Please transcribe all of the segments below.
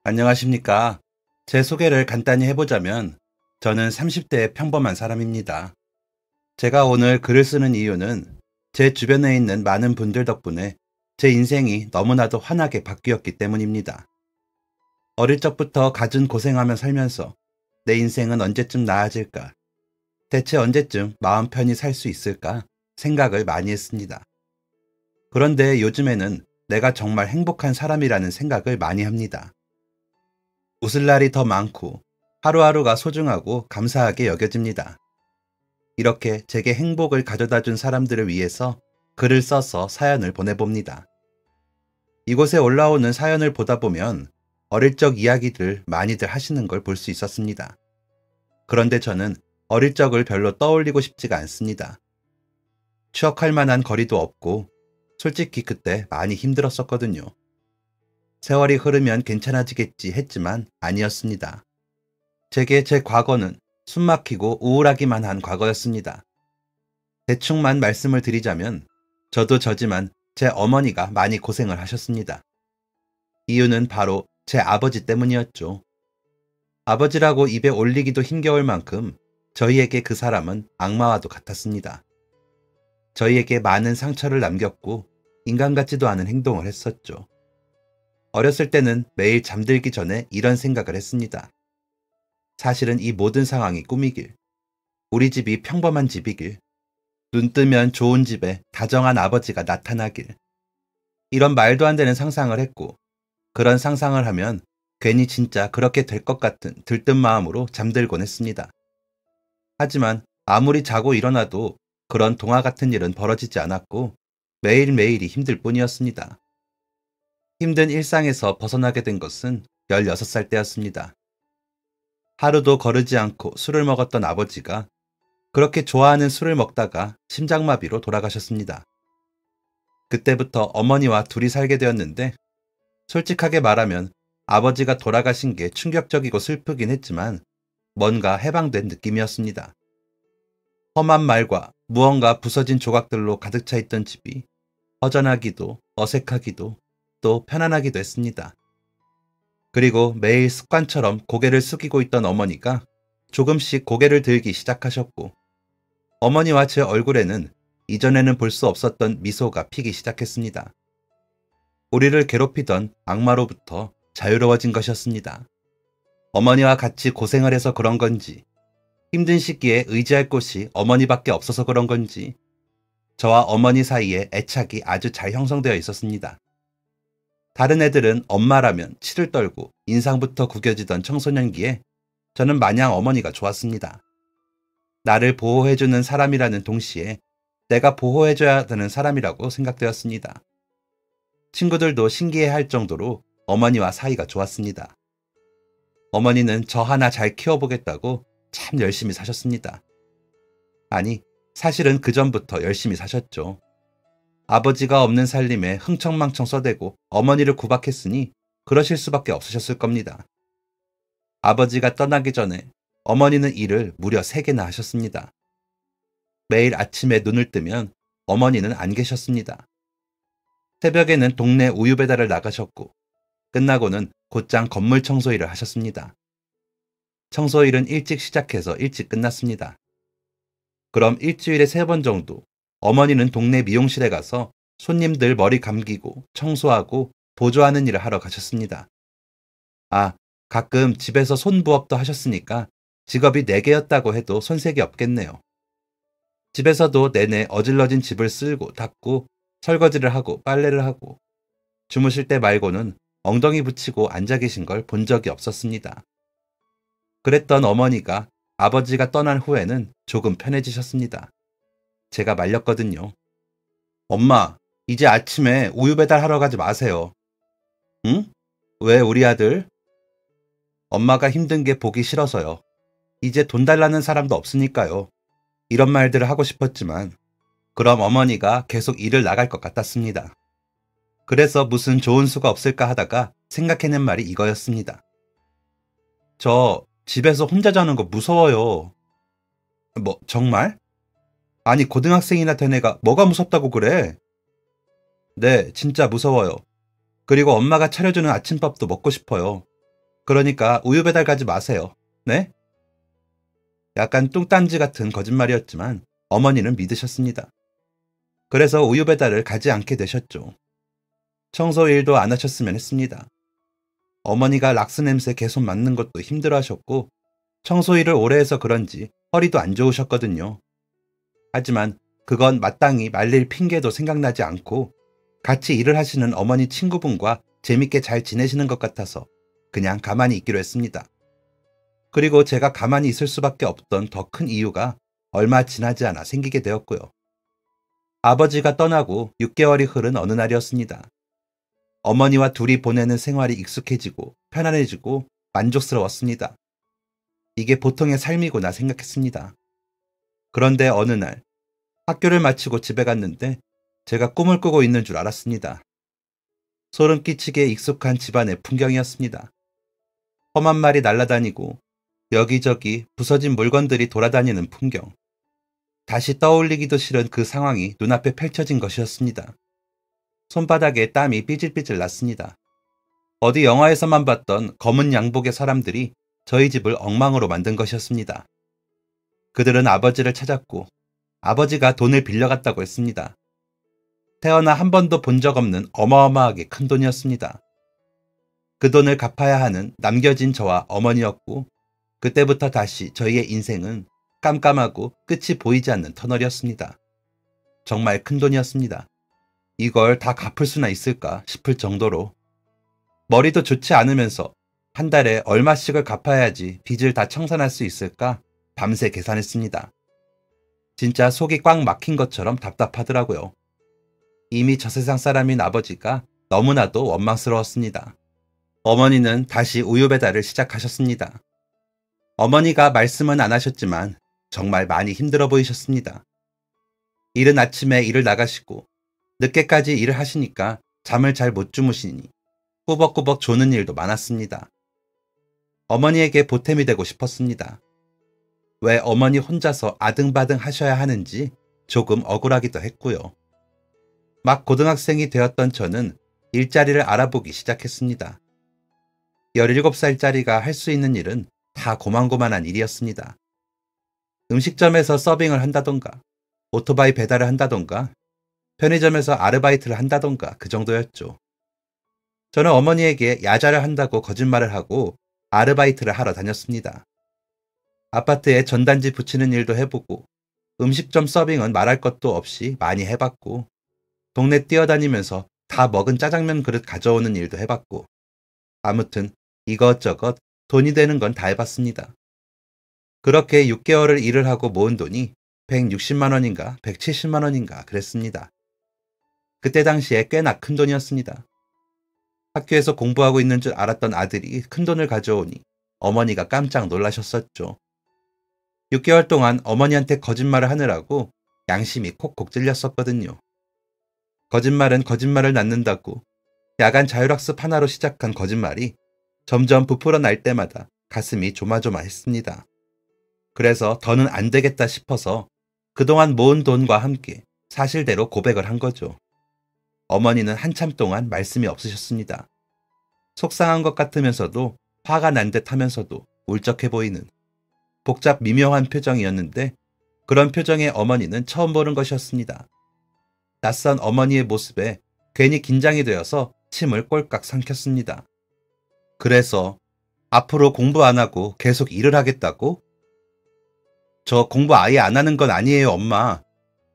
안녕하십니까. 제 소개를 간단히 해보자면, 저는 30대의 평범한 사람입니다. 제가 오늘 글을 쓰는 이유는 제 주변에 있는 많은 분들 덕분에 제 인생이 너무나도 환하게 바뀌었기 때문입니다. 어릴 적부터 갖은 고생하며 살면서 내 인생은 언제쯤 나아질까? 대체 언제쯤 마음 편히 살 수 있을까? 생각을 많이 했습니다. 그런데 요즘에는 내가 정말 행복한 사람이라는 생각을 많이 합니다. 웃을 날이 더 많고 하루하루가 소중하고 감사하게 여겨집니다. 이렇게 제게 행복을 가져다 준 사람들을 위해서 글을 써서 사연을 보내봅니다. 이곳에 올라오는 사연을 보다 보면 어릴 적 이야기들 많이들 하시는 걸 볼 수 있었습니다. 그런데 저는 어릴 적을 별로 떠올리고 싶지가 않습니다. 추억할 만한 거리도 없고 솔직히 그때 많이 힘들었었거든요. 세월이 흐르면 괜찮아지겠지 했지만 아니었습니다. 제게 제 과거는 숨막히고 우울하기만 한 과거였습니다. 대충만 말씀을 드리자면 저도 저지만 제 어머니가 많이 고생을 하셨습니다. 이유는 바로 제 아버지 때문이었죠. 아버지라고 입에 올리기도 힘겨울 만큼 저희에게 그 사람은 악마와도 같았습니다. 저희에게 많은 상처를 남겼고 인간 같지도 않은 행동을 했었죠. 어렸을 때는 매일 잠들기 전에 이런 생각을 했습니다. 사실은 이 모든 상황이 꿈이길, 우리 집이 평범한 집이길, 눈 뜨면 좋은 집에 다정한 아버지가 나타나길, 이런 말도 안 되는 상상을 했고, 그런 상상을 하면 괜히 진짜 그렇게 될 것 같은 들뜬 마음으로 잠들곤 했습니다. 하지만 아무리 자고 일어나도 그런 동화 같은 일은 벌어지지 않았고 매일매일이 힘들 뿐이었습니다. 힘든 일상에서 벗어나게 된 것은 16살 때였습니다. 하루도 거르지 않고 술을 먹었던 아버지가 그렇게 좋아하는 술을 먹다가 심장마비로 돌아가셨습니다. 그때부터 어머니와 둘이 살게 되었는데 솔직하게 말하면 아버지가 돌아가신 게 충격적이고 슬프긴 했지만 뭔가 해방된 느낌이었습니다. 험한 말과 무언가 부서진 조각들로 가득 차 있던 집이 허전하기도 어색하기도 또 편안하기도 했습니다. 그리고 매일 습관처럼 고개를 숙이고 있던 어머니가 조금씩 고개를 들기 시작하셨고 어머니와 제 얼굴에는 이전에는 볼 수 없었던 미소가 피기 시작했습니다. 우리를 괴롭히던 악마로부터 자유로워진 것이었습니다. 어머니와 같이 고생을 해서 그런 건지 힘든 시기에 의지할 곳이 어머니밖에 없어서 그런 건지 저와 어머니 사이에 애착이 아주 잘 형성되어 있었습니다. 다른 애들은 엄마라면 치를 떨고 인상부터 구겨지던 청소년기에 저는 마냥 어머니가 좋았습니다. 나를 보호해주는 사람이라는 동시에 내가 보호해줘야 되는 사람이라고 생각되었습니다. 친구들도 신기해할 정도로 어머니와 사이가 좋았습니다. 어머니는 저 하나 잘 키워보겠다고 참 열심히 사셨습니다. 아니, 사실은 그 전부터 열심히 사셨죠. 아버지가 없는 살림에 흥청망청 써대고 어머니를 구박했으니 그러실 수밖에 없으셨을 겁니다. 아버지가 떠나기 전에 어머니는 일을 무려 3개나 하셨습니다. 매일 아침에 눈을 뜨면 어머니는 안 계셨습니다. 새벽에는 동네 우유 배달을 나가셨고 끝나고는 곧장 건물 청소 일을 하셨습니다. 청소일은 일찍 시작해서 일찍 끝났습니다. 그럼 일주일에 3번 정도 어머니는 동네 미용실에 가서 손님들 머리 감기고 청소하고 보조하는 일을 하러 가셨습니다. 아, 가끔 집에서 손부업도 하셨으니까 직업이 4개였다고 해도 손색이 없겠네요. 집에서도 내내 어질러진 집을 쓸고 닦고 설거지를 하고 빨래를 하고 주무실 때 말고는 엉덩이 붙이고 앉아 계신 걸 본 적이 없었습니다. 그랬던 어머니가 아버지가 떠난 후에는 조금 편해지셨습니다. 제가 말렸거든요. 엄마, 이제 아침에 우유 배달하러 가지 마세요. 응? 왜 우리 아들? 엄마가 힘든 게 보기 싫어서요. 이제 돈 달라는 사람도 없으니까요. 이런 말들을 하고 싶었지만 그럼 어머니가 계속 일을 나갈 것 같았습니다. 그래서 무슨 좋은 수가 없을까 하다가 생각해낸 말이 이거였습니다. 저 집에서 혼자 자는 거 무서워요. 뭐 정말? 아니 고등학생이나 된 애가 뭐가 무섭다고 그래? 네, 진짜 무서워요. 그리고 엄마가 차려주는 아침밥도 먹고 싶어요. 그러니까 우유 배달 가지 마세요. 네? 약간 뚱딴지 같은 거짓말이었지만 어머니는 믿으셨습니다. 그래서 우유 배달을 가지 않게 되셨죠. 청소 일도 안 하셨으면 했습니다. 어머니가 락스 냄새 계속 맡는 것도 힘들어 하셨고 청소 일을 오래 해서 그런지 허리도 안 좋으셨거든요. 하지만 그건 마땅히 말릴 핑계도 생각나지 않고 같이 일을 하시는 어머니 친구분과 재밌게 잘 지내시는 것 같아서 그냥 가만히 있기로 했습니다. 그리고 제가 가만히 있을 수밖에 없던 더 큰 이유가 얼마 지나지 않아 생기게 되었고요. 아버지가 떠나고 6개월이 흐른 어느 날이었습니다. 어머니와 둘이 보내는 생활이 익숙해지고 편안해지고 만족스러웠습니다. 이게 보통의 삶이구나 생각했습니다. 그런데 어느 날 학교를 마치고 집에 갔는데 제가 꿈을 꾸고 있는 줄 알았습니다. 소름 끼치게 익숙한 집안의 풍경이었습니다. 험한 말이 날아다니고 여기저기 부서진 물건들이 돌아다니는 풍경. 다시 떠올리기도 싫은 그 상황이 눈앞에 펼쳐진 것이었습니다. 손바닥에 땀이 삐질삐질 났습니다. 어디 영화에서만 봤던 검은 양복의 사람들이 저희 집을 엉망으로 만든 것이었습니다. 그들은 아버지를 찾았고 아버지가 돈을 빌려갔다고 했습니다. 태어나 한 번도 본 적 없는 어마어마하게 큰 돈이었습니다. 그 돈을 갚아야 하는 남겨진 저와 어머니였고 그때부터 다시 저희의 인생은 깜깜하고 끝이 보이지 않는 터널이었습니다. 정말 큰 돈이었습니다. 이걸 다 갚을 수나 있을까 싶을 정도로 머리도 좋지 않으면서 한 달에 얼마씩을 갚아야지 빚을 다 청산할 수 있을까 밤새 계산했습니다. 진짜 속이 꽉 막힌 것처럼 답답하더라고요. 이미 저 세상 사람인 아버지가 너무나도 원망스러웠습니다. 어머니는 다시 우유 배달을 시작하셨습니다. 어머니가 말씀은 안 하셨지만 정말 많이 힘들어 보이셨습니다. 이른 아침에 일을 나가시고 늦게까지 일을 하시니까 잠을 잘 못 주무시니 꾸벅꾸벅 조는 일도 많았습니다. 어머니에게 보탬이 되고 싶었습니다. 왜 어머니 혼자서 아등바등 하셔야 하는지 조금 억울하기도 했고요. 막 고등학생이 되었던 저는 일자리를 알아보기 시작했습니다. 17살짜리가 할 수 있는 일은 다 고만고만한 일이었습니다. 음식점에서 서빙을 한다던가, 오토바이 배달을 한다던가, 편의점에서 아르바이트를 한다던가 그 정도였죠. 저는 어머니에게 야자를 한다고 거짓말을 하고 아르바이트를 하러 다녔습니다. 아파트에 전단지 붙이는 일도 해보고 음식점 서빙은 말할 것도 없이 많이 해봤고 동네 뛰어다니면서 다 먹은 짜장면 그릇 가져오는 일도 해봤고 아무튼 이것저것 돈이 되는 건 다 해봤습니다. 그렇게 6개월을 일을 하고 모은 돈이 160만 원인가 170만 원인가 그랬습니다. 그때 당시에 꽤나 큰 돈이었습니다. 학교에서 공부하고 있는 줄 알았던 아들이 큰 돈을 가져오니 어머니가 깜짝 놀라셨었죠. 6개월 동안 어머니한테 거짓말을 하느라고 양심이 콕콕 찔렸었거든요. 거짓말은 거짓말을 낳는다고 야간 자율학습 하나로 시작한 거짓말이 점점 부풀어 날 때마다 가슴이 조마조마했습니다. 그래서 더는 안 되겠다 싶어서 그동안 모은 돈과 함께 사실대로 고백을 한 거죠. 어머니는 한참 동안 말씀이 없으셨습니다. 속상한 것 같으면서도 화가 난 듯 하면서도 울적해 보이는 복잡 미묘한 표정이었는데 그런 표정의 어머니는 처음 보는 것이었습니다. 낯선 어머니의 모습에 괜히 긴장이 되어서 침을 꼴깍 삼켰습니다. 그래서 앞으로 공부 안 하고 계속 일을 하겠다고? 저 공부 아예 안 하는 건 아니에요, 엄마.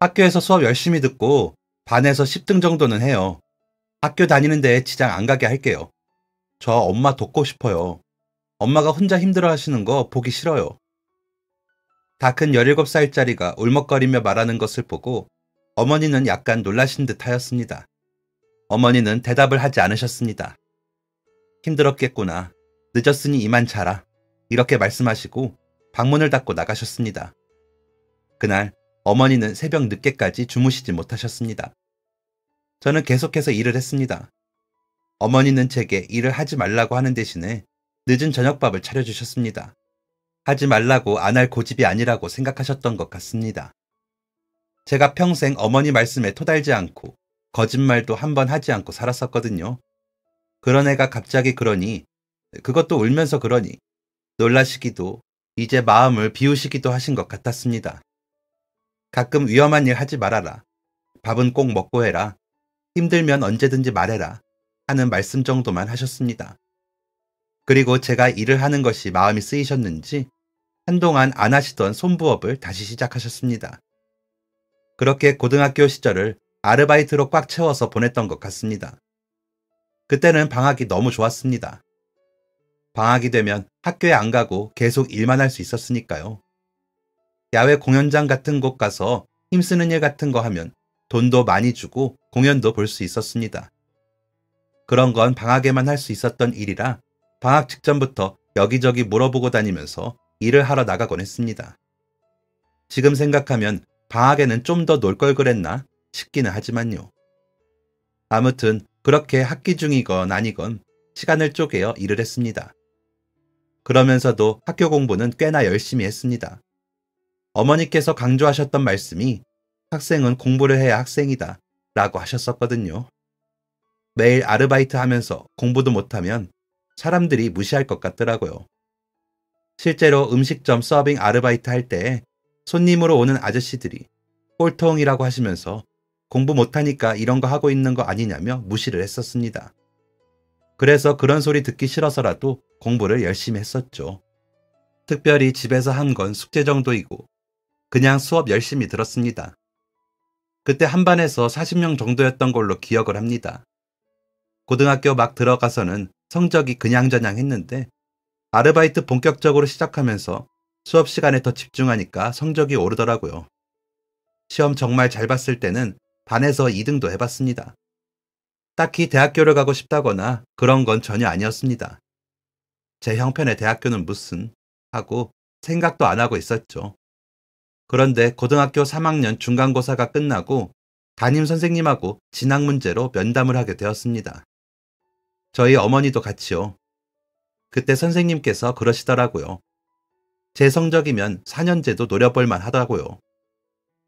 학교에서 수업 열심히 듣고 반에서 10등 정도는 해요. 학교 다니는 데에 지장 안 가게 할게요. 저 엄마 돕고 싶어요. 엄마가 혼자 힘들어 하시는 거 보기 싫어요. 다 큰 17살짜리가 울먹거리며 말하는 것을 보고 어머니는 약간 놀라신 듯 하였습니다. 어머니는 대답을 하지 않으셨습니다. 힘들었겠구나. 늦었으니 이만 자라. 이렇게 말씀하시고 방문을 닫고 나가셨습니다. 그날 어머니는 새벽 늦게까지 주무시지 못하셨습니다. 저는 계속해서 일을 했습니다. 어머니는 제게 일을 하지 말라고 하는 대신에 늦은 저녁밥을 차려주셨습니다. 하지 말라고 안 할 고집이 아니라고 생각하셨던 것 같습니다. 제가 평생 어머니 말씀에 토달지 않고 거짓말도 한 번 하지 않고 살았었거든요. 그런 애가 갑자기 그러니 그것도 울면서 그러니 놀라시기도 이제 마음을 비우시기도 하신 것 같았습니다. 가끔 위험한 일 하지 말아라. 밥은 꼭 먹고 해라. 힘들면 언제든지 말해라. 하는 말씀 정도만 하셨습니다. 그리고 제가 일을 하는 것이 마음이 쓰이셨는지 한동안 안 하시던 손부업을 다시 시작하셨습니다. 그렇게 고등학교 시절을 아르바이트로 꽉 채워서 보냈던 것 같습니다. 그때는 방학이 너무 좋았습니다. 방학이 되면 학교에 안 가고 계속 일만 할 수 있었으니까요. 야외 공연장 같은 곳 가서 힘쓰는 일 같은 거 하면 돈도 많이 주고 공연도 볼 수 있었습니다. 그런 건 방학에만 할 수 있었던 일이라 방학 직전부터 여기저기 물어보고 다니면서 일을 하러 나가곤 했습니다. 지금 생각하면 방학에는 좀 더 놀 걸 그랬나 싶기는 하지만요. 아무튼 그렇게 학기 중이건 아니건 시간을 쪼개어 일을 했습니다. 그러면서도 학교 공부는 꽤나 열심히 했습니다. 어머니께서 강조하셨던 말씀이 학생은 공부를 해야 학생이다 라고 하셨었거든요. 매일 아르바이트 하면서 공부도 못하면 사람들이 무시할 것 같더라고요. 실제로 음식점 서빙 아르바이트 할 때 손님으로 오는 아저씨들이 꼴통이라고 하시면서 공부 못하니까 이런 거 하고 있는 거 아니냐며 무시를 했었습니다. 그래서 그런 소리 듣기 싫어서라도 공부를 열심히 했었죠. 특별히 집에서 한 건 숙제 정도이고 그냥 수업 열심히 들었습니다. 그때 한 반에서 40명 정도였던 걸로 기억을 합니다. 고등학교 막 들어가서는 성적이 그냥저냥 했는데 아르바이트 본격적으로 시작하면서 수업 시간에 더 집중하니까 성적이 오르더라고요. 시험 정말 잘 봤을 때는 반에서 2등도 해봤습니다. 딱히 대학교를 가고 싶다거나 그런 건 전혀 아니었습니다. 제 형편의 대학교는 무슨 하고 생각도 안 하고 있었죠. 그런데 고등학교 3학년 중간고사가 끝나고 담임 선생님하고 진학 문제로 면담을 하게 되었습니다. 저희 어머니도 같이요. 그때 선생님께서 그러시더라고요. 제 성적이면 4년제도 노려볼 만하다고요.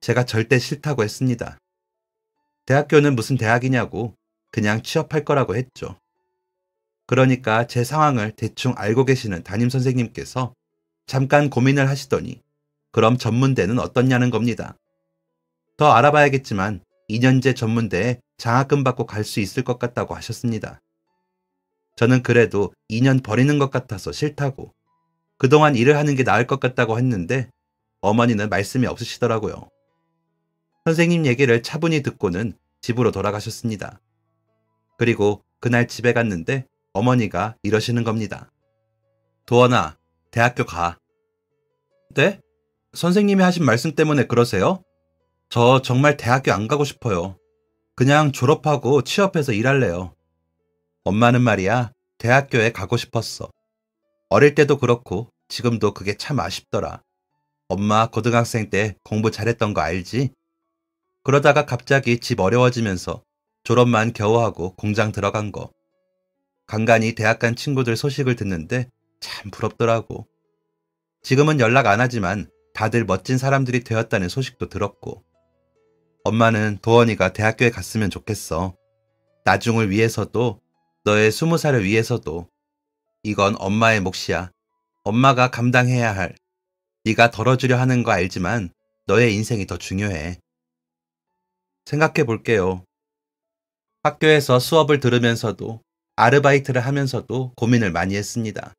제가 절대 싫다고 했습니다. 대학교는 무슨 대학이냐고 그냥 취업할 거라고 했죠. 그러니까 제 상황을 대충 알고 계시는 담임 선생님께서 잠깐 고민을 하시더니 그럼 전문대는 어떻냐는 겁니다. 더 알아봐야겠지만 2년제 전문대에 장학금 받고 갈 수 있을 것 같다고 하셨습니다. 저는 그래도 2년 버리는 것 같아서 싫다고 그동안 일을 하는 게 나을 것 같다고 했는데 어머니는 말씀이 없으시더라고요. 선생님 얘기를 차분히 듣고는 집으로 돌아가셨습니다. 그리고 그날 집에 갔는데 어머니가 이러시는 겁니다. 도원아, 대학교 가. 네? 선생님이 하신 말씀 때문에 그러세요? 저 정말 대학교 안 가고 싶어요. 그냥 졸업하고 취업해서 일할래요. 엄마는 말이야, 대학교에 가고 싶었어. 어릴 때도 그렇고 지금도 그게 참 아쉽더라. 엄마 고등학생 때 공부 잘했던 거 알지? 그러다가 갑자기 집 어려워지면서 졸업만 겨우 하고 공장 들어간 거. 간간히 대학 간 친구들 소식을 듣는데 참 부럽더라고. 지금은 연락 안 하지만 다들 멋진 사람들이 되었다는 소식도 들었고. 엄마는 도원이가 대학교에 갔으면 좋겠어. 나중을 위해서도 너의 20살을 위해서도. 이건 엄마의 몫이야. 엄마가 감당해야 할. 네가 덜어주려 하는 거 알지만 너의 인생이 더 중요해. 생각해 볼게요. 학교에서 수업을 들으면서도 아르바이트를 하면서도 고민을 많이 했습니다.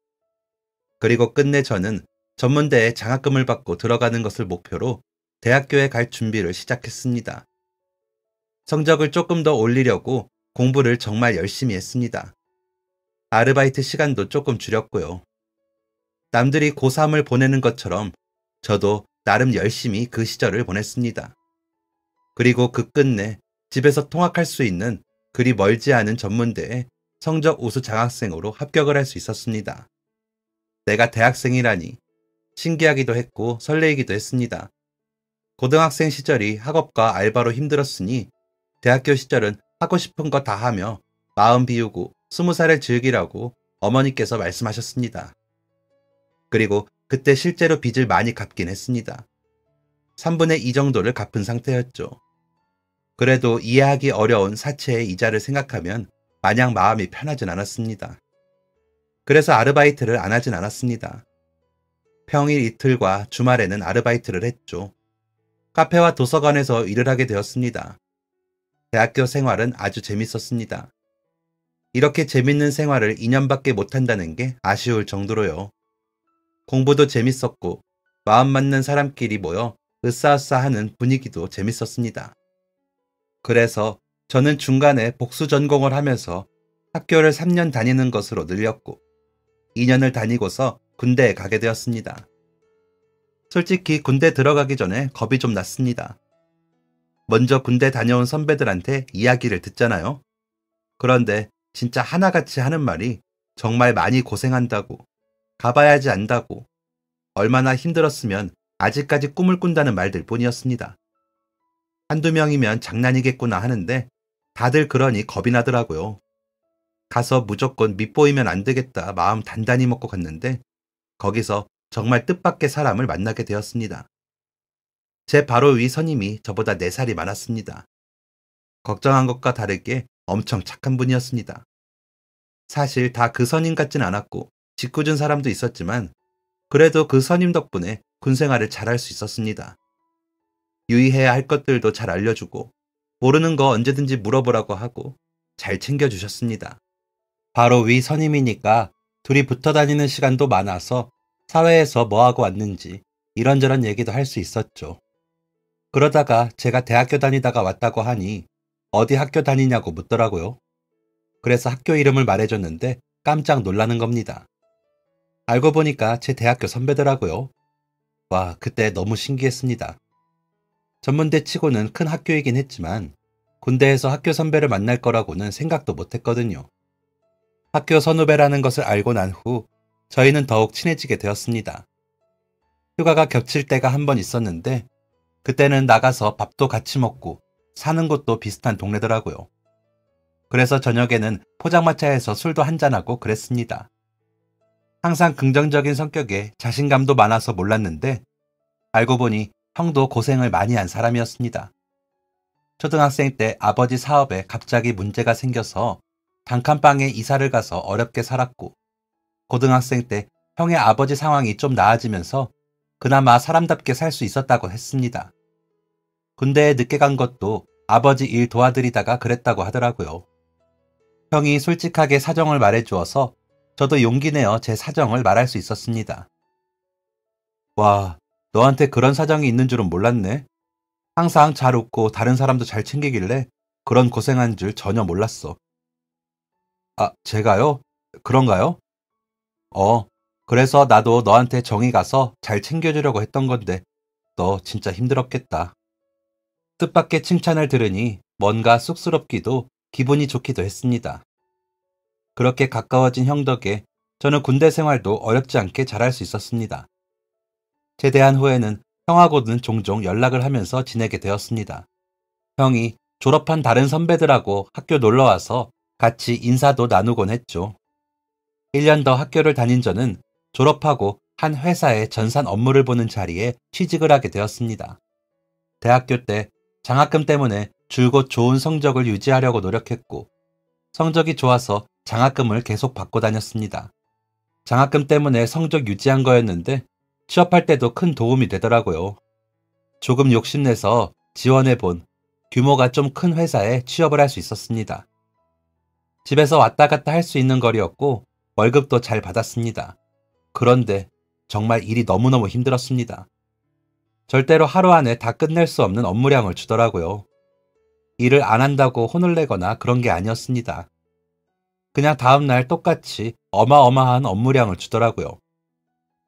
그리고 끝내 저는 전문대에 장학금을 받고 들어가는 것을 목표로 대학교에 갈 준비를 시작했습니다. 성적을 조금 더 올리려고 공부를 정말 열심히 했습니다. 아르바이트 시간도 조금 줄였고요. 남들이 고3을 보내는 것처럼 저도 나름 열심히 그 시절을 보냈습니다. 그리고 그 끝내 집에서 통학할 수 있는 그리 멀지 않은 전문대에 성적 우수 장학생으로 합격을 할 수 있었습니다. 내가 대학생이라니 신기하기도 했고 설레이기도 했습니다. 고등학생 시절이 학업과 알바로 힘들었으니 대학교 시절은 하고 싶은 거 다 하며 마음 비우고 20살을 즐기라고 어머니께서 말씀하셨습니다. 그리고 그때 실제로 빚을 많이 갚긴 했습니다. 3분의 2 정도를 갚은 상태였죠. 그래도 이해하기 어려운 사채의 이자를 생각하면 마냥 마음이 편하진 않았습니다. 그래서 아르바이트를 안 하진 않았습니다. 평일 이틀과 주말에는 아르바이트를 했죠. 카페와 도서관에서 일을 하게 되었습니다. 대학교 생활은 아주 재밌었습니다. 이렇게 재밌는 생활을 2년밖에 못한다는 게 아쉬울 정도로요. 공부도 재밌었고 마음 맞는 사람끼리 모여 으싸으싸하는 분위기도 재밌었습니다. 그래서 저는 중간에 복수 전공을 하면서 학교를 3년 다니는 것으로 늘렸고 2년을 다니고서 군대에 가게 되었습니다. 솔직히 군대 들어가기 전에 겁이 좀 났습니다. 먼저 군대 다녀온 선배들한테 이야기를 듣잖아요. 그런데 진짜 하나같이 하는 말이 정말 많이 고생한다고, 가봐야지 안다고, 얼마나 힘들었으면 아직까지 꿈을 꾼다는 말들 뿐이었습니다. 한두 명이면 장난이겠구나 하는데 다들 그러니 겁이 나더라고요. 가서 무조건 밉보이면 안 되겠다 마음 단단히 먹고 갔는데 거기서 정말 뜻밖의 사람을 만나게 되었습니다. 제 바로 위 선임이 저보다 4살이 많았습니다. 걱정한 것과 다르게 엄청 착한 분이었습니다. 사실 다 그 선임 같진 않았고 짓궂은 사람도 있었지만 그래도 그 선임 덕분에 군 생활을 잘할 수 있었습니다. 유의해야 할 것들도 잘 알려주고 모르는 거 언제든지 물어보라고 하고 잘 챙겨주셨습니다. 바로 위 선임이니까 둘이 붙어 다니는 시간도 많아서 사회에서 뭐하고 왔는지 이런저런 얘기도 할 수 있었죠. 그러다가 제가 대학교 다니다가 왔다고 하니 어디 학교 다니냐고 묻더라고요. 그래서 학교 이름을 말해줬는데 깜짝 놀라는 겁니다. 알고 보니까 제 대학교 선배더라고요. 와, 그때 너무 신기했습니다. 전문대 치고는 큰 학교이긴 했지만 군대에서 학교 선배를 만날 거라고는 생각도 못했거든요. 학교 선후배라는 것을 알고 난 후 저희는 더욱 친해지게 되었습니다. 휴가가 겹칠 때가 한 번 있었는데 그때는 나가서 밥도 같이 먹고 사는 곳도 비슷한 동네더라고요. 그래서 저녁에는 포장마차에서 술도 한잔하고 그랬습니다. 항상 긍정적인 성격에 자신감도 많아서 몰랐는데 알고 보니 형도 고생을 많이 한 사람이었습니다. 초등학생 때 아버지 사업에 갑자기 문제가 생겨서 단칸방에 이사를 가서 어렵게 살았고 고등학생 때 형의 아버지 상황이 좀 나아지면서 그나마 사람답게 살 수 있었다고 했습니다. 군대에 늦게 간 것도 아버지 일 도와드리다가 그랬다고 하더라고요. 형이 솔직하게 사정을 말해주어서 저도 용기 내어 제 사정을 말할 수 있었습니다. 와, 너한테 그런 사정이 있는 줄은 몰랐네. 항상 잘 웃고 다른 사람도 잘 챙기길래 그런 고생한 줄 전혀 몰랐어. 아, 제가요? 그런가요? 그래서 나도 너한테 정이 가서 잘 챙겨주려고 했던 건데 너 진짜 힘들었겠다. 뜻밖의 칭찬을 들으니 뭔가 쑥스럽기도 기분이 좋기도 했습니다. 그렇게 가까워진 형 덕에 저는 군대 생활도 어렵지 않게 잘할 수 있었습니다. 제대한 후에는 형하고는 종종 연락을 하면서 지내게 되었습니다. 형이 졸업한 다른 선배들하고 학교 놀러와서 같이 인사도 나누곤 했죠. 1년 더 학교를 다닌 저는 졸업하고 한 회사의 전산 업무를 보는 자리에 취직을 하게 되었습니다. 대학교 때 장학금 때문에 줄곧 좋은 성적을 유지하려고 노력했고 성적이 좋아서 장학금을 계속 받고 다녔습니다. 장학금 때문에 성적 유지한 거였는데 취업할 때도 큰 도움이 되더라고요. 조금 욕심내서 지원해본 규모가 좀 큰 회사에 취업을 할 수 있었습니다. 집에서 왔다 갔다 할 수 있는 거리였고 월급도 잘 받았습니다. 그런데 정말 일이 너무너무 힘들었습니다. 절대로 하루 안에 다 끝낼 수 없는 업무량을 주더라고요. 일을 안 한다고 혼을 내거나 그런 게 아니었습니다. 그냥 다음날 똑같이 어마어마한 업무량을 주더라고요.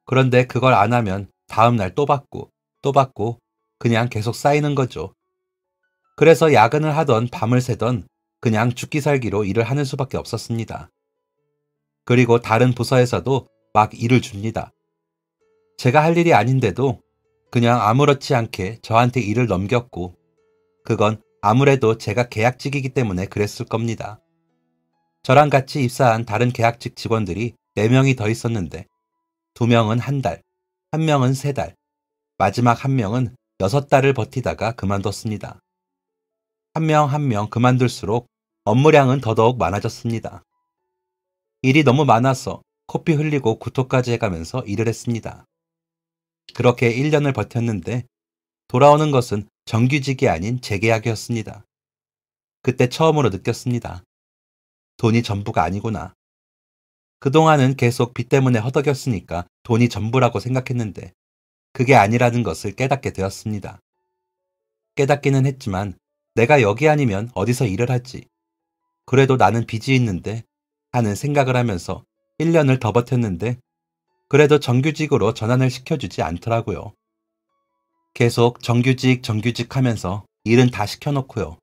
그런데 그걸 안 하면 다음날 또 받고 또 받고 그냥 계속 쌓이는 거죠. 그래서 야근을 하던 밤을 새던 그냥 죽기 살기로 일을 하는 수밖에 없었습니다. 그리고 다른 부서에서도 막 일을 줍니다. 제가 할 일이 아닌데도 그냥 아무렇지 않게 저한테 일을 넘겼고 그건 아무래도 제가 계약직이기 때문에 그랬을 겁니다. 저랑 같이 입사한 다른 계약직 직원들이 4명이 더 있었는데 2명은 1달, 1명은 3달, 마지막 1명은 6달을 버티다가 그만뒀습니다. 한 명 한 명 그만둘수록 업무량은 더더욱 많아졌습니다. 일이 너무 많아서 코피 흘리고 구토까지 해가면서 일을 했습니다. 그렇게 1년을 버텼는데 돌아오는 것은 정규직이 아닌 재계약이었습니다. 그때 처음으로 느꼈습니다. 돈이 전부가 아니구나. 그동안은 계속 빚 때문에 허덕였으니까 돈이 전부라고 생각했는데 그게 아니라는 것을 깨닫게 되었습니다. 깨닫기는 했지만 내가 여기 아니면 어디서 일을 하지? 그래도 나는 빚이 있는데 하는 생각을 하면서 1년을 더 버텼는데 그래도 정규직으로 전환을 시켜주지 않더라고요. 계속 정규직 하면서 일은 다 시켜놓고요.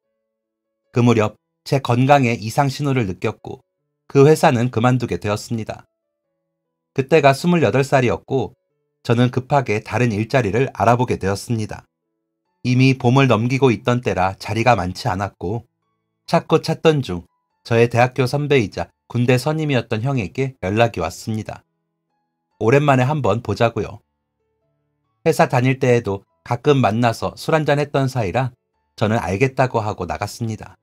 그 무렵 제 건강에 이상 신호를 느꼈고 그 회사는 그만두게 되었습니다. 그때가 28살이었고 저는 급하게 다른 일자리를 알아보게 되었습니다. 이미 봄을 넘기고 있던 때라 자리가 많지 않았고 찾고 찾던 중 저의 대학교 선배이자 군대 선임이었던 형에게 연락이 왔습니다. 오랜만에 한번 보자고요. 회사 다닐 때에도 가끔 만나서 술 한잔 했던 사이라 저는 알겠다고 하고 나갔습니다.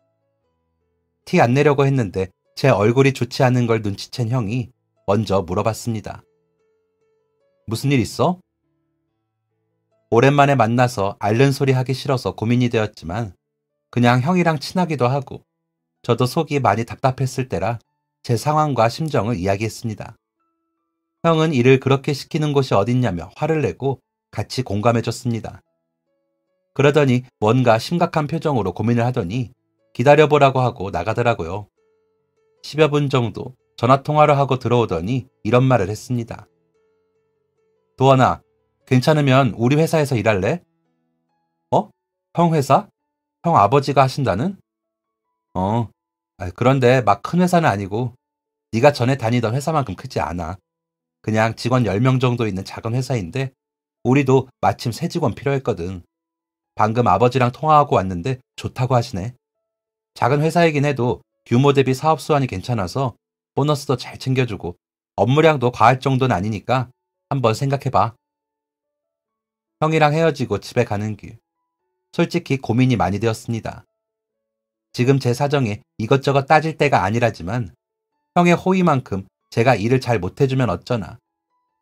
티 안 내려고 했는데 제 얼굴이 좋지 않은 걸 눈치챈 형이 먼저 물어봤습니다. 무슨 일 있어? 오랜만에 만나서 앓는 소리 하기 싫어서 고민이 되었지만 그냥 형이랑 친하기도 하고 저도 속이 많이 답답했을 때라 제 상황과 심정을 이야기했습니다. 형은 일을 그렇게 시키는 곳이 어딨냐며 화를 내고 같이 공감해줬습니다. 그러더니 뭔가 심각한 표정으로 고민을 하더니 기다려보라고 하고 나가더라고요. 10여 분 정도 전화통화를 하고 들어오더니 이런 말을 했습니다. 도원아, 괜찮으면 우리 회사에서 일할래? 어? 형 회사? 형 아버지가 하신다는? 그런데 막 큰 회사는 아니고 네가 전에 다니던 회사만큼 크지 않아. 그냥 직원 10명 정도 있는 작은 회사인데 우리도 마침 새 직원 필요했거든. 방금 아버지랑 통화하고 왔는데 좋다고 하시네. 작은 회사이긴 해도 규모 대비 사업 수완이 괜찮아서 보너스도 잘 챙겨주고 업무량도 과할 정도는 아니니까 한번 생각해봐. 형이랑 헤어지고 집에 가는 길. 솔직히 고민이 많이 되었습니다. 지금 제 사정에 이것저것 따질 때가 아니라지만 형의 호의만큼 제가 일을 잘 못해주면 어쩌나,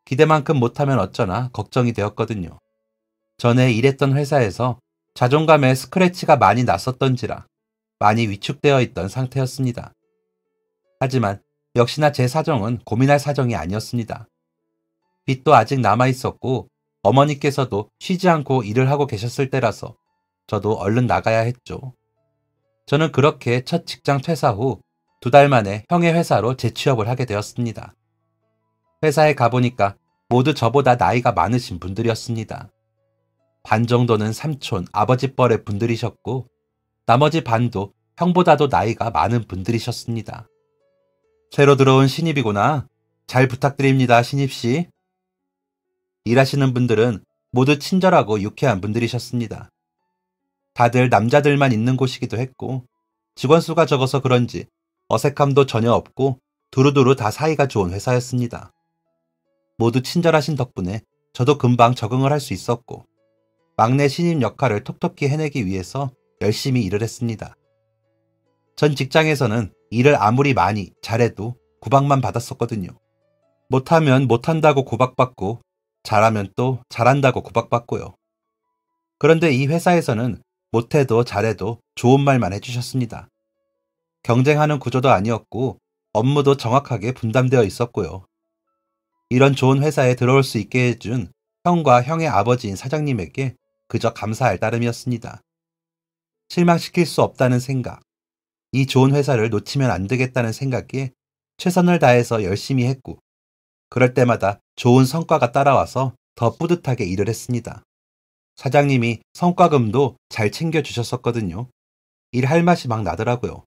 기대만큼 못하면 어쩌나 걱정이 되었거든요. 전에 일했던 회사에서 자존감에 스크래치가 많이 났었던지라 많이 위축되어 있던 상태였습니다. 하지만 역시나 제 사정은 고민할 사정이 아니었습니다. 빚도 아직 남아있었고 어머니께서도 쉬지 않고 일을 하고 계셨을 때라서 저도 얼른 나가야 했죠. 저는 그렇게 첫 직장 퇴사 후 2달 만에 형의 회사로 재취업을 하게 되었습니다. 회사에 가보니까 모두 저보다 나이가 많으신 분들이었습니다. 반 정도는 삼촌, 아버지뻘의 분들이셨고 나머지 반도 형보다도 나이가 많은 분들이셨습니다. 새로 들어온 신입이구나. 잘 부탁드립니다, 신입씨. 일하시는 분들은 모두 친절하고 유쾌한 분들이셨습니다. 다들 남자들만 있는 곳이기도 했고 직원 수가 적어서 그런지 어색함도 전혀 없고 두루두루 다 사이가 좋은 회사였습니다. 모두 친절하신 덕분에 저도 금방 적응을 할 수 있었고 막내 신입 역할을 톡톡히 해내기 위해서 열심히 일을 했습니다. 전 직장에서는 일을 아무리 많이 잘해도 구박만 받았었거든요. 못하면 못한다고 구박받고 잘하면 또 잘한다고 구박받고요. 그런데 이 회사에서는 못해도 잘해도 좋은 말만 해주셨습니다. 경쟁하는 구조도 아니었고 업무도 정확하게 분담되어 있었고요. 이런 좋은 회사에 들어올 수 있게 해준 형과 형의 아버지인 사장님에게 그저 감사할 따름이었습니다. 실망시킬 수 없다는 생각, 이 좋은 회사를 놓치면 안 되겠다는 생각에 최선을 다해서 열심히 했고 그럴 때마다 좋은 성과가 따라와서 더 뿌듯하게 일을 했습니다. 사장님이 성과금도 잘 챙겨주셨었거든요. 일할 맛이 막 나더라고요.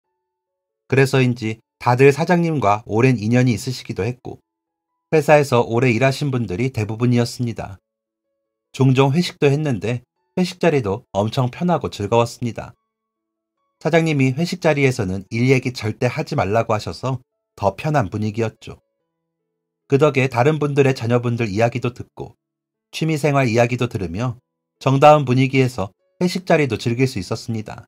그래서인지 다들 사장님과 오랜 인연이 있으시기도 했고 회사에서 오래 일하신 분들이 대부분이었습니다. 종종 회식도 했는데 회식 자리도 엄청 편하고 즐거웠습니다. 사장님이 회식 자리에서는 일 얘기 절대 하지 말라고 하셔서 더 편한 분위기였죠. 그 덕에 다른 분들의 자녀분들 이야기도 듣고 취미생활 이야기도 들으며 정다운 분위기에서 회식 자리도 즐길 수 있었습니다.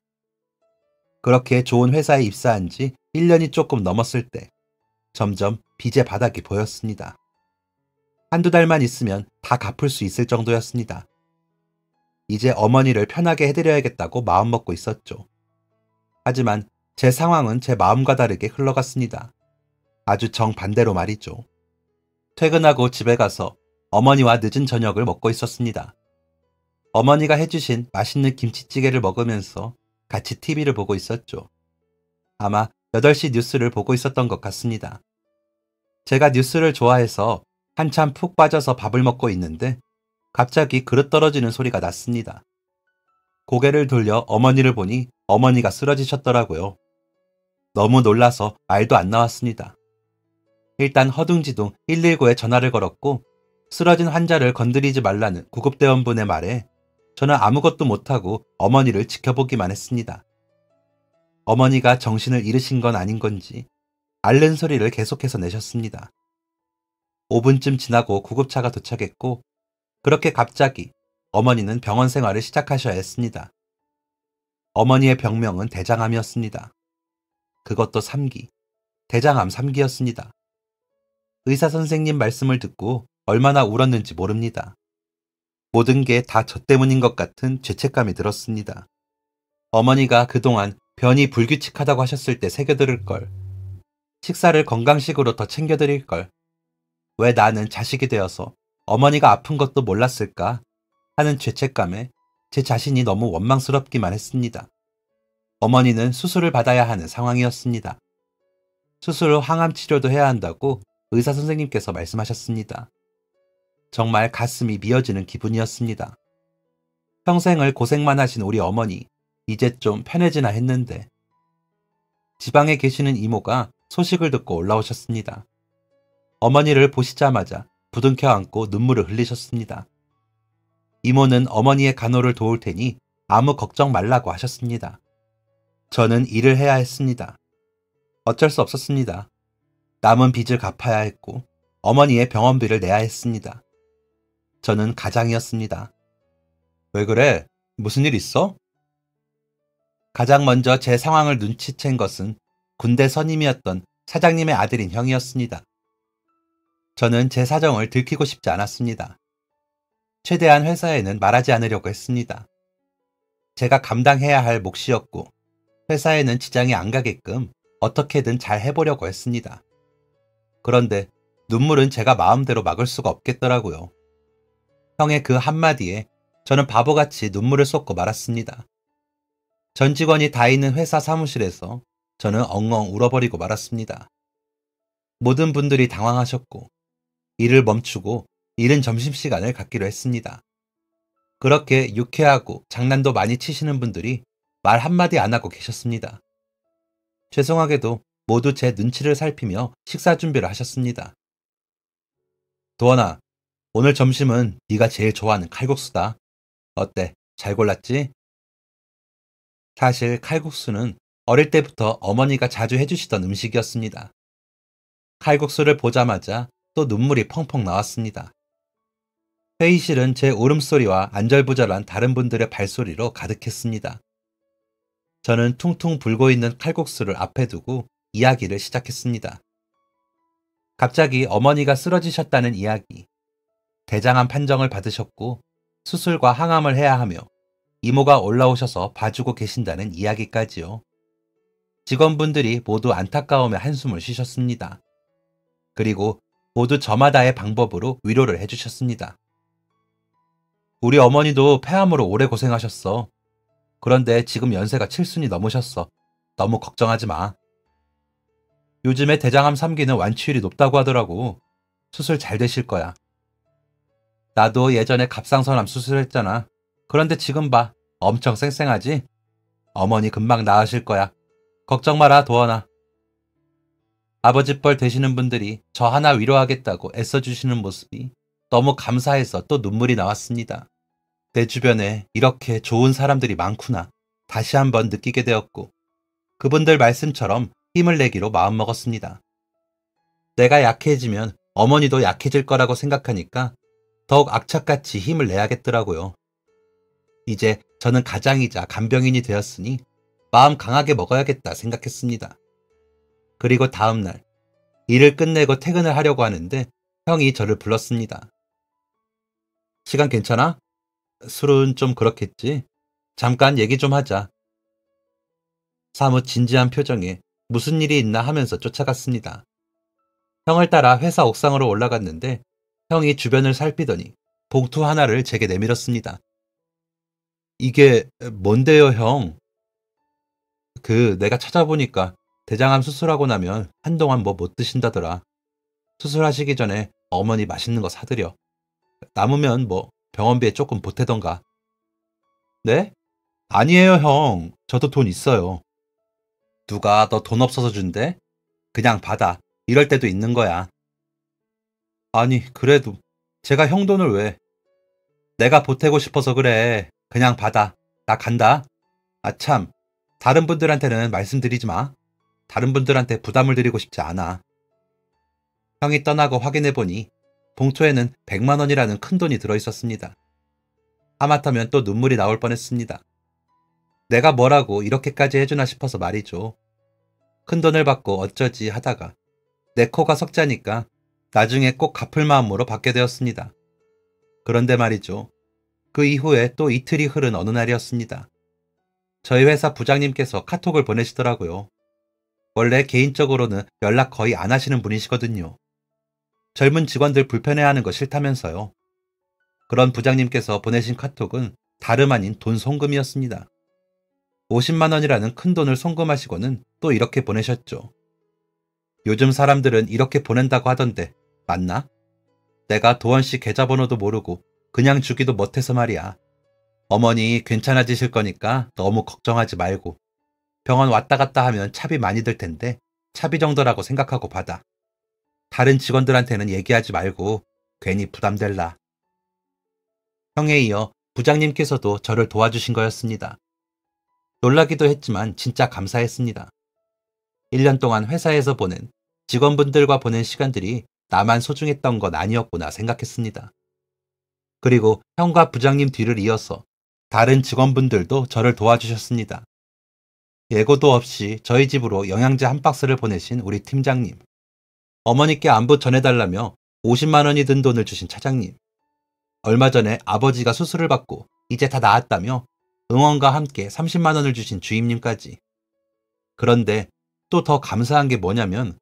그렇게 좋은 회사에 입사한 지 1년이 조금 넘었을 때 점점 빚의 바닥이 보였습니다. 한두 달만 있으면 다 갚을 수 있을 정도였습니다. 이제 어머니를 편하게 해드려야겠다고 마음먹고 있었죠. 하지만 제 상황은 제 마음과 다르게 흘러갔습니다. 아주 정반대로 말이죠. 퇴근하고 집에 가서 어머니와 늦은 저녁을 먹고 있었습니다. 어머니가 해주신 맛있는 김치찌개를 먹으면서 같이 TV를 보고 있었죠. 아마 8시 뉴스를 보고 있었던 것 같습니다. 제가 뉴스를 좋아해서 한참 푹 빠져서 밥을 먹고 있는데 갑자기 그릇 떨어지는 소리가 났습니다. 고개를 돌려 어머니를 보니 어머니가 쓰러지셨더라고요. 너무 놀라서 말도 안 나왔습니다. 일단 허둥지둥 119에 전화를 걸었고 쓰러진 환자를 건드리지 말라는 구급대원분의 말에 저는 아무것도 못하고 어머니를 지켜보기만 했습니다. 어머니가 정신을 잃으신 건 아닌 건지 앓는 소리를 계속해서 내셨습니다. 5분쯤 지나고 구급차가 도착했고 그렇게 갑자기 어머니는 병원 생활을 시작하셔야 했습니다. 어머니의 병명은 대장암이었습니다. 그것도 3기, 대장암 3기였습니다. 의사 선생님 말씀을 듣고 얼마나 울었는지 모릅니다. 모든 게 다 저 때문인 것 같은 죄책감이 들었습니다. 어머니가 그동안 변이 불규칙하다고 하셨을 때 새겨들을 걸, 식사를 건강식으로 더 챙겨드릴 걸, 왜 나는 자식이 되어서 어머니가 아픈 것도 몰랐을까 하는 죄책감에 제 자신이 너무 원망스럽기만 했습니다. 어머니는 수술을 받아야 하는 상황이었습니다. 수술 후 항암 치료도 해야 한다고 의사 선생님께서 말씀하셨습니다. 정말 가슴이 미어지는 기분이었습니다. 평생을 고생만 하신 우리 어머니, 이제 좀 편해지나 했는데 지방에 계시는 이모가 소식을 듣고 올라오셨습니다. 어머니를 보시자마자 부둥켜 안고 눈물을 흘리셨습니다. 이모는 어머니의 간호를 도울 테니 아무 걱정 말라고 하셨습니다. 저는 일을 해야 했습니다. 어쩔 수 없었습니다. 남은 빚을 갚아야 했고 어머니의 병원비를 내야 했습니다. 저는 가장이었습니다. 왜 그래? 무슨 일 있어? 가장 먼저 제 상황을 눈치챈 것은 군대 선임이었던 사장님의 아들인 형이었습니다. 저는 제 사정을 들키고 싶지 않았습니다. 최대한 회사에는 말하지 않으려고 했습니다. 제가 감당해야 할 몫이었고 회사에는 지장이 안 가게끔 어떻게든 잘 해보려고 했습니다. 그런데 눈물은 제가 마음대로 막을 수가 없겠더라고요. 형의 그 한마디에 저는 바보같이 눈물을 쏟고 말았습니다. 전 직원이 다 있는 회사 사무실에서 저는 엉엉 울어버리고 말았습니다. 모든 분들이 당황하셨고 일을 멈추고 이른 점심시간을 갖기로 했습니다. 그렇게 유쾌하고 장난도 많이 치시는 분들이 말 한마디 안 하고 계셨습니다. 죄송하게도 모두 제 눈치를 살피며 식사 준비를 하셨습니다. 도원아, 오늘 점심은 네가 제일 좋아하는 칼국수다. 어때? 잘 골랐지? 사실 칼국수는 어릴 때부터 어머니가 자주 해주시던 음식이었습니다. 칼국수를 보자마자 또 눈물이 펑펑 나왔습니다. 회의실은 제 울음소리와 안절부절한 다른 분들의 발소리로 가득했습니다. 저는 퉁퉁 불고 있는 칼국수를 앞에 두고 이야기를 시작했습니다. 갑자기 어머니가 쓰러지셨다는 이야기, 대장암 판정을 받으셨고 수술과 항암을 해야 하며 이모가 올라오셔서 봐주고 계신다는 이야기까지요. 직원분들이 모두 안타까움에 한숨을 쉬셨습니다. 그리고 모두 저마다의 방법으로 위로를 해주셨습니다. 우리 어머니도 폐암으로 오래 고생하셨어. 그런데 지금 연세가 7순이 넘으셨어. 너무 걱정하지 마. 요즘에 대장암 3기는 완치율이 높다고 하더라고. 수술 잘 되실 거야. 나도 예전에 갑상선암 수술했잖아. 그런데 지금 봐. 엄청 쌩쌩하지? 어머니 금방 나으실 거야. 걱정 마라, 도원아. 아버지 뻘 되시는 분들이 저 하나 위로하겠다고 애써주시는 모습이 너무 감사해서 또 눈물이 나왔습니다. 내 주변에 이렇게 좋은 사람들이 많구나 다시 한번 느끼게 되었고 그분들 말씀처럼 힘을 내기로 마음먹었습니다. 내가 약해지면 어머니도 약해질 거라고 생각하니까 더욱 악착같이 힘을 내야겠더라고요. 이제 저는 가장이자 간병인이 되었으니 마음 강하게 먹어야겠다 생각했습니다. 그리고 다음날 일을 끝내고 퇴근을 하려고 하는데 형이 저를 불렀습니다. 시간 괜찮아? 술은 좀 그렇겠지. 잠깐 얘기 좀 하자. 사뭇 진지한 표정에 무슨 일이 있나 하면서 쫓아갔습니다. 형을 따라 회사 옥상으로 올라갔는데 형이 주변을 살피더니 봉투 하나를 제게 내밀었습니다. 이게 뭔데요, 형? 내가 찾아보니까 대장암 수술하고 나면 한동안 뭐 못 드신다더라. 수술하시기 전에 어머니 맛있는 거 사드려. 남으면 뭐 병원비에 조금 보태던가. 네? 아니에요, 형. 저도 돈 있어요. 누가 너 돈 없어서 준대? 그냥 받아. 이럴 때도 있는 거야. 아니, 그래도 제가 형 돈을 왜? 내가 보태고 싶어서 그래. 그냥 받아. 나 간다. 아, 참. 다른 분들한테는 말씀드리지 마. 다른 분들한테 부담을 드리고 싶지 않아. 형이 떠나고 확인해보니 봉투에는 100만 원이라는 큰 돈이 들어있었습니다. 하마터면 또 눈물이 나올 뻔했습니다. 내가 뭐라고 이렇게까지 해주나 싶어서 말이죠. 큰 돈을 받고 어쩌지 하다가 내 코가 석자니까 나중에 꼭 갚을 마음으로 받게 되었습니다. 그런데 말이죠. 그 이후에 또 이틀이 흐른 어느 날이었습니다. 저희 회사 부장님께서 카톡을 보내시더라고요. 원래 개인적으로는 연락 거의 안 하시는 분이시거든요. 젊은 직원들 불편해하는 거 싫다면서요. 그런 부장님께서 보내신 카톡은 다름 아닌 돈 송금이었습니다. 50만 원이라는 큰 돈을 송금하시고는 또 이렇게 보내셨죠. 요즘 사람들은 이렇게 보낸다고 하던데 맞나? 내가 도원 씨 계좌번호도 모르고 그냥 주기도 못해서 말이야. 어머니 괜찮아지실 거니까 너무 걱정하지 말고 병원 왔다 갔다 하면 차비 많이 들 텐데 차비 정도라고 생각하고 받아. 다른 직원들한테는 얘기하지 말고 괜히 부담될라. 형에 이어 부장님께서도 저를 도와주신 거였습니다. 놀라기도 했지만 진짜 감사했습니다. 1년 동안 회사에서 보낸 직원분들과 보낸 시간들이 나만 소중했던 건 아니었구나 생각했습니다. 그리고 형과 부장님 뒤를 이어서 다른 직원분들도 저를 도와주셨습니다. 예고도 없이 저희 집으로 영양제 한 박스를 보내신 우리 팀장님. 어머니께 안부 전해달라며 50만 원이 든 돈을 주신 차장님. 얼마 전에 아버지가 수술을 받고 이제 다 나았다며 응원과 함께 30만 원을 주신 주임님까지. 그런데 또 더 감사한 게 뭐냐면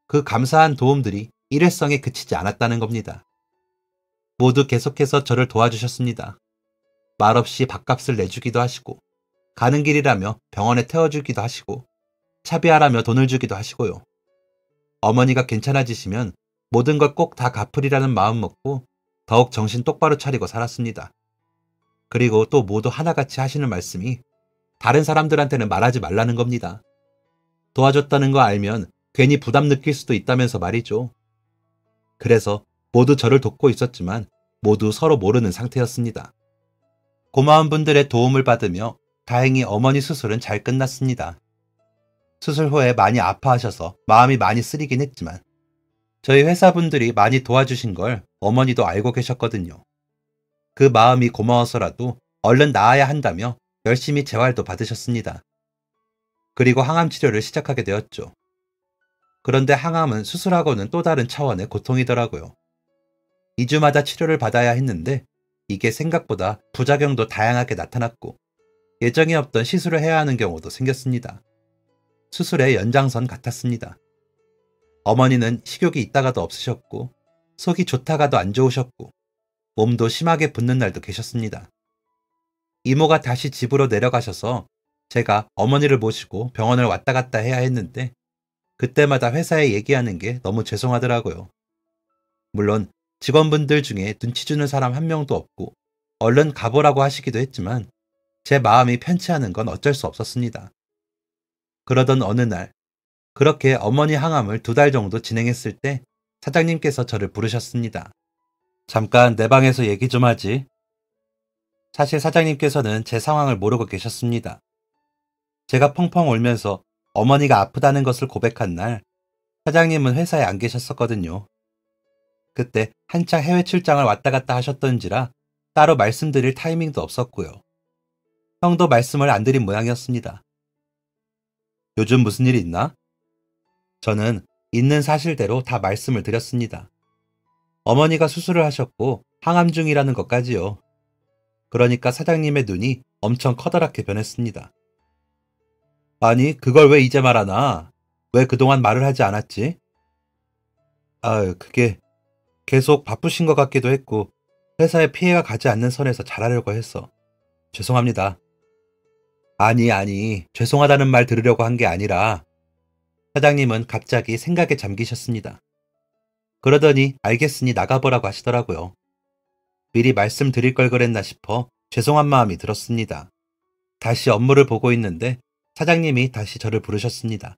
그 감사한 도움들이 일회성에 그치지 않았다는 겁니다. 모두 계속해서 저를 도와주셨습니다. 말없이 밥값을 내주기도 하시고 가는 길이라며 병원에 태워주기도 하시고 차비하라며 돈을 주기도 하시고요. 어머니가 괜찮아지시면 모든 걸 꼭 다 갚으리라는 마음 먹고 더욱 정신 똑바로 차리고 살았습니다. 그리고 또 모두 하나같이 하시는 말씀이 다른 사람들한테는 말하지 말라는 겁니다. 도와줬다는 거 알면 괜히 부담 느낄 수도 있다면서 말이죠. 그래서 모두 저를 돕고 있었지만 모두 서로 모르는 상태였습니다. 고마운 분들의 도움을 받으며 다행히 어머니 수술은 잘 끝났습니다. 수술 후에 많이 아파하셔서 마음이 많이 쓰리긴 했지만 저희 회사분들이 많이 도와주신 걸 어머니도 알고 계셨거든요. 그 마음이 고마워서라도 얼른 나아야 한다며 열심히 재활도 받으셨습니다. 그리고 항암 치료를 시작하게 되었죠. 그런데 항암은 수술하고는 또 다른 차원의 고통이더라고요. 2주마다 치료를 받아야 했는데 이게 생각보다 부작용도 다양하게 나타났고 예정에 없던 시술을 해야 하는 경우도 생겼습니다. 수술의 연장선 같았습니다. 어머니는 식욕이 있다가도 없으셨고 속이 좋다가도 안 좋으셨고 몸도 심하게 붓는 날도 계셨습니다. 이모가 다시 집으로 내려가셔서 제가 어머니를 모시고 병원을 왔다 갔다 해야 했는데 그때마다 회사에 얘기하는 게 너무 죄송하더라고요. 물론 직원분들 중에 눈치 주는 사람 한 명도 없고 얼른 가보라고 하시기도 했지만 제 마음이 편치 않은 건 어쩔 수 없었습니다. 그러던 어느 날 그렇게 어머니 항암을 2달 정도 진행했을 때 사장님께서 저를 부르셨습니다. 잠깐 내 방에서 얘기 좀 하지. 사실 사장님께서는 제 상황을 모르고 계셨습니다. 제가 펑펑 울면서 어머니가 아프다는 것을 고백한 날 사장님은 회사에 안 계셨었거든요. 그때 한창 해외 출장을 왔다 갔다 하셨던지라 따로 말씀드릴 타이밍도 없었고요. 형도 말씀을 안 드린 모양이었습니다. 요즘 무슨 일이 있나? 저는 있는 사실대로 다 말씀을 드렸습니다. 어머니가 수술을 하셨고 항암 중이라는 것까지요. 그러니까 사장님의 눈이 엄청 커다랗게 변했습니다. 아니, 그걸 왜 이제 말하나? 왜 그동안 말을 하지 않았지? 그게 계속 바쁘신 것 같기도 했고 회사에 피해가 가지 않는 선에서 잘하려고 했어. 죄송합니다. 아니, 죄송하다는 말 들으려고 한 게 아니라 사장님은 갑자기 생각에 잠기셨습니다. 그러더니 알겠으니 나가보라고 하시더라고요. 미리 말씀드릴 걸 그랬나 싶어 죄송한 마음이 들었습니다. 다시 업무를 보고 있는데 사장님이 다시 저를 부르셨습니다.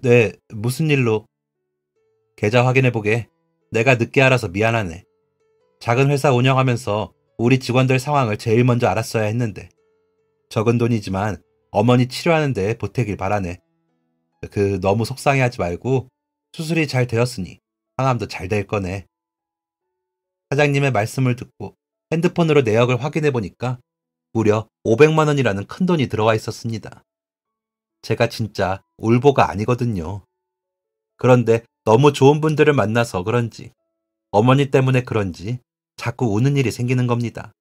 네, 무슨 일로? 계좌 확인해보게. 내가 늦게 알아서 미안하네. 작은 회사 운영하면서 우리 직원들 상황을 제일 먼저 알았어야 했는데. 적은 돈이지만 어머니 치료하는 데 보태길 바라네. 너무 속상해하지 말고 수술이 잘 되었으니 항암도 잘 될 거네. 사장님의 말씀을 듣고 핸드폰으로 내역을 확인해보니까 무려 500만 원이라는 큰 돈이 들어와 있었습니다. 제가 진짜 울보가 아니거든요. 그런데 너무 좋은 분들을 만나서 그런지 어머니 때문에 그런지 자꾸 우는 일이 생기는 겁니다.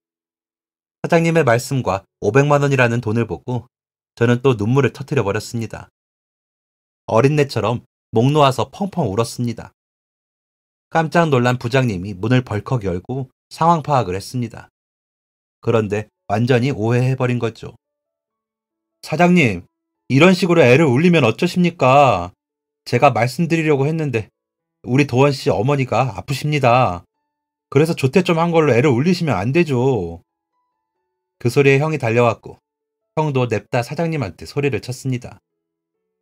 사장님의 말씀과 500만 원이라는 돈을 보고 저는 또 눈물을 터뜨려 버렸습니다. 어린애처럼 목 놓아서 펑펑 울었습니다. 깜짝 놀란 부장님이 문을 벌컥 열고 상황 파악을 했습니다. 그런데 완전히 오해해버린 거죠. 사장님, 이런 식으로 애를 울리면 어쩌십니까? 제가 말씀드리려고 했는데 우리 도원 씨 어머니가 아프십니다. 그래서 조퇴 좀 한 걸로 애를 울리시면 안 되죠. 그 소리에 형이 달려왔고 형도 냅다 사장님한테 소리를 쳤습니다.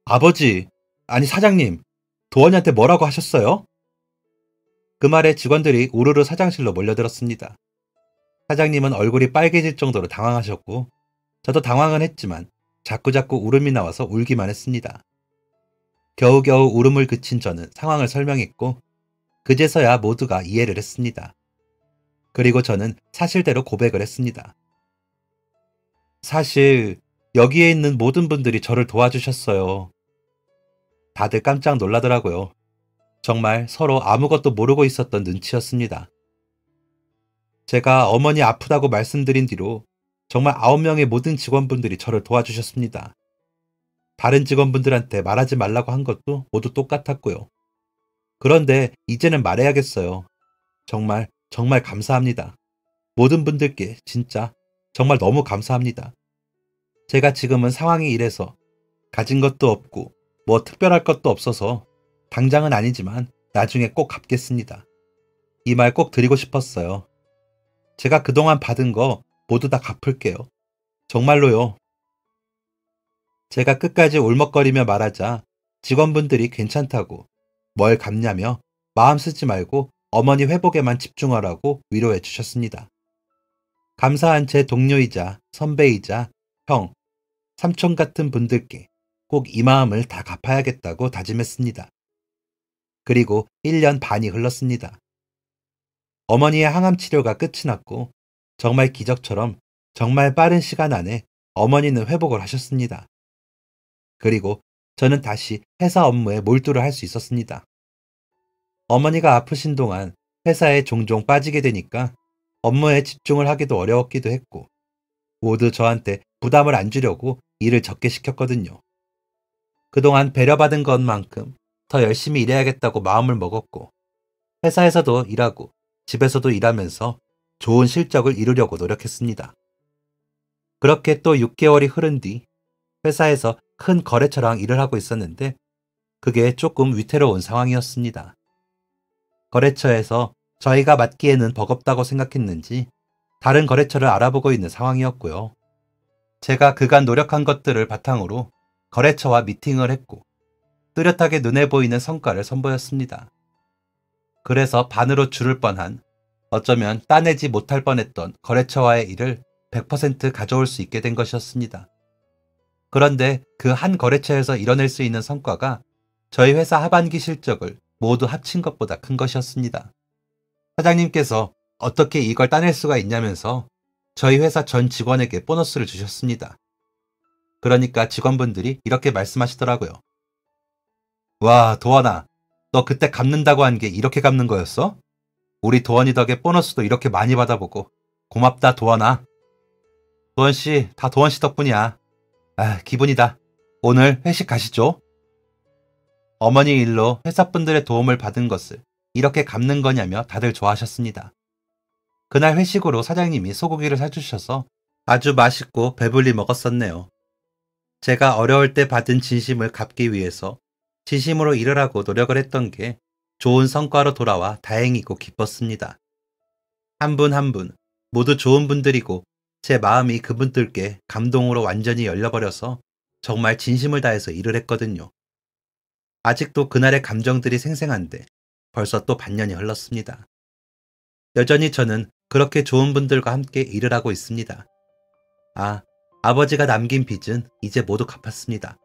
아버지, 아니 사장님, 도원이한테 뭐라고 하셨어요? 그 말에 직원들이 우르르 사장실로 몰려들었습니다. 사장님은 얼굴이 빨개질 정도로 당황하셨고 저도 당황은 했지만 자꾸자꾸 울음이 나와서 울기만 했습니다. 겨우겨우 울음을 그친 저는 상황을 설명했고 그제서야 모두가 이해를 했습니다. 그리고 저는 사실대로 고백을 했습니다. 사실 여기에 있는 모든 분들이 저를 도와주셨어요. 다들 깜짝 놀라더라고요. 정말 서로 아무것도 모르고 있었던 눈치였습니다. 제가 어머니 아프다고 말씀드린 뒤로 정말 9명의 모든 직원분들이 저를 도와주셨습니다. 다른 직원분들한테 말하지 말라고 한 것도 모두 똑같았고요. 그런데 이제는 말해야겠어요. 정말 감사합니다. 모든 분들께 진짜 정말 너무 감사합니다. 제가 지금은 상황이 이래서 가진 것도 없고 뭐 특별할 것도 없어서 당장은 아니지만 나중에 꼭 갚겠습니다. 이 말 꼭 드리고 싶었어요. 제가 그동안 받은 거 모두 다 갚을게요. 정말로요. 제가 끝까지 울먹거리며 말하자 직원분들이 괜찮다고 뭘 갚냐며 마음 쓰지 말고 어머니 회복에만 집중하라고 위로해 주셨습니다. 감사한 제 동료이자 선배이자 형, 삼촌 같은 분들께 꼭 이 마음을 다 갚아야겠다고 다짐했습니다. 그리고 1년 반이 흘렀습니다. 어머니의 항암 치료가 끝이 났고 정말 기적처럼 정말 빠른 시간 안에 어머니는 회복을 하셨습니다. 그리고 저는 다시 회사 업무에 몰두를 할 수 있었습니다. 어머니가 아프신 동안 회사에 종종 빠지게 되니까 업무에 집중을 하기도 어려웠기도 했고 모두 저한테 부담을 안 주려고 일을 적게 시켰거든요. 그동안 배려받은 것만큼 더 열심히 일해야겠다고 마음을 먹었고 회사에서도 일하고 집에서도 일하면서 좋은 실적을 이루려고 노력했습니다. 그렇게 또 6개월이 흐른 뒤 회사에서 큰 거래처랑 일을 하고 있었는데 그게 조금 위태로운 상황이었습니다. 거래처에서 저희가 맡기에는 버겁다고 생각했는지 다른 거래처를 알아보고 있는 상황이었고요. 제가 그간 노력한 것들을 바탕으로 거래처와 미팅을 했고 뚜렷하게 눈에 보이는 성과를 선보였습니다. 그래서 반으로 줄을 뻔한 어쩌면 따내지 못할 뻔했던 거래처와의 일을 100% 가져올 수 있게 된 것이었습니다. 그런데 그 한 거래처에서 이뤄낼 수 있는 성과가 저희 회사 하반기 실적을 모두 합친 것보다 큰 것이었습니다. 사장님께서 어떻게 이걸 따낼 수가 있냐면서 저희 회사 전 직원에게 보너스를 주셨습니다. 그러니까 직원분들이 이렇게 말씀하시더라고요. 와, 도원아. 너 그때 갚는다고 한 게 이렇게 갚는 거였어? 우리 도원이 덕에 보너스도 이렇게 많이 받아보고. 고맙다, 도원아. 도원씨, 다 도원씨 덕분이야. 아, 기분이다. 오늘 회식 가시죠. 어머니 일로 회사분들의 도움을 받은 것을 이렇게 갚는 거냐며 다들 좋아하셨습니다. 그날 회식으로 사장님이 소고기를 사주셔서 아주 맛있고 배불리 먹었었네요. 제가 어려울 때 받은 진심을 갚기 위해서 진심으로 일하라고 노력을 했던 게 좋은 성과로 돌아와 다행이고 기뻤습니다. 한 분 한 분 모두 좋은 분들이고 제 마음이 그분들께 감동으로 완전히 열려버려서 정말 진심을 다해서 일을 했거든요. 아직도 그날의 감정들이 생생한데 벌써 또 반년이 흘렀습니다. 여전히 저는 그렇게 좋은 분들과 함께 일을 하고 있습니다. 아, 아버지가 남긴 빚은 이제 모두 갚았습니다.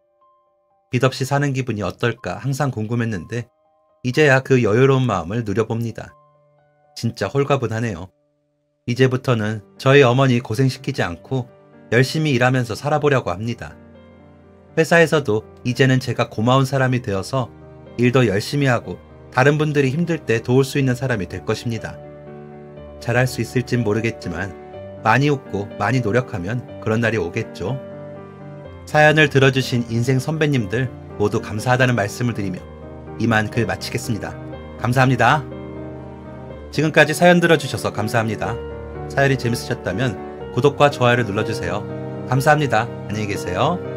빚 없이 사는 기분이 어떨까 항상 궁금했는데 이제야 그 여유로운 마음을 누려봅니다. 진짜 홀가분하네요. 이제부터는 저희 어머니 고생시키지 않고 열심히 일하면서 살아보려고 합니다. 회사에서도 이제는 제가 고마운 사람이 되어서 일도 열심히 하고 다른 분들이 힘들 때 도울 수 있는 사람이 될 것입니다. 잘할 수 있을진 모르겠지만 많이 웃고 많이 노력하면 그런 날이 오겠죠. 사연을 들어주신 인생 선배님들 모두 감사하다는 말씀을 드리며 이만 글 마치겠습니다. 감사합니다. 지금까지 사연 들어주셔서 감사합니다. 사연이 재밌으셨다면 구독과 좋아요를 눌러주세요. 감사합니다. 안녕히 계세요.